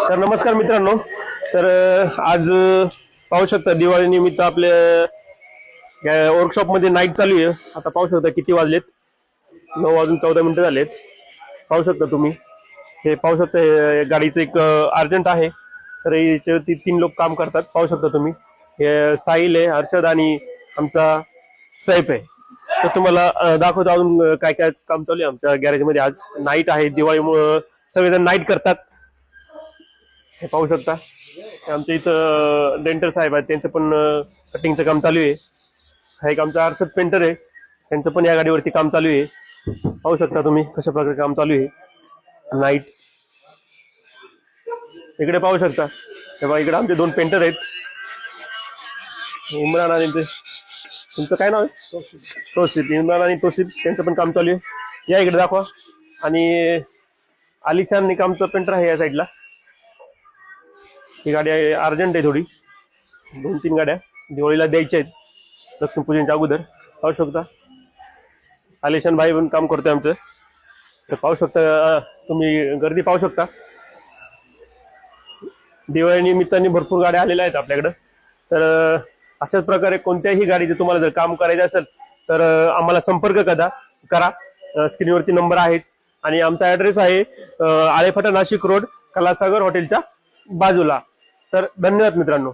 तर नमस्कार मित्रांनो. तर आज पाहू शकता दिवाळी निमित्त आपल्या वर्कशॉप मध्ये नाईट चालू आहे. आता पाहू शकता किती वाजलेत, 9:14 झालेत. पाहू शकता तुम्ही, हे पाहू शकता हे गाडीचं एक अर्जंट आहे. तर याच्यावरती 3 लोक काम करतात. पाहू शकता तुम्ही, हे साहिल आहे, हर्षद आणि आमचा सैफ आहे. तर तुम्हाला दाखवतो अजून काय काय काम चालू आहे आमच्या गॅरेजमध्ये. आज नाईट आहे, दिवाळीमुळं सगळेजण नाईट करतात. हे पाहू शकता आमच्या इथं डेंटर साहेब आहेत, त्यांचं पण कटिंगचं काम चालू आहे. हा एक आमचा हर्षद पेंटर आहे, त्यांचं पण या गाडीवरती काम चालू आहे. पाहू शकता तुम्ही कशा प्रकारे काम चालू आहे नाईट. इकडे पाहू शकता, तेव्हा इकडे आमचे 2 पेंटर आहेत, इम्रान आणि तुमचं काय नाव आहे? तोसिफ. इम्रान आणि तोसिफ त्यांचं पण काम चालू आहे. या इकडे दाखवा. आणि अलिशान निक आमचं पेंटर आहे या साईडला. ही गाडी अर्जंट आहे थोडी, 2-3 गाड्या दिवाळीला द्यायच्या आहेत लक्ष्मीपूजनच्या अगोदर. पाहू शकता आलिशान भाई पण काम करतोय आमचं. तर पाहू शकता तुम्ही, गर्दी पाहू शकता. दिवाळी निमित्ताने भरपूर गाड्या आलेल्या आहेत आपल्याकडं. तर अशाच प्रकारे कोणत्याही गाडीचे तुम्हाला जर काम करायचं असेल तर आम्हाला संपर्क करा. स्क्रीनवरती नंबर आहेच. आणि आमचा ऍड्रेस आहे आळेफाटा नाशिक रोड, कलासागर हॉटेलच्या बाजूला. तर धन्यवाद मित्रांनो.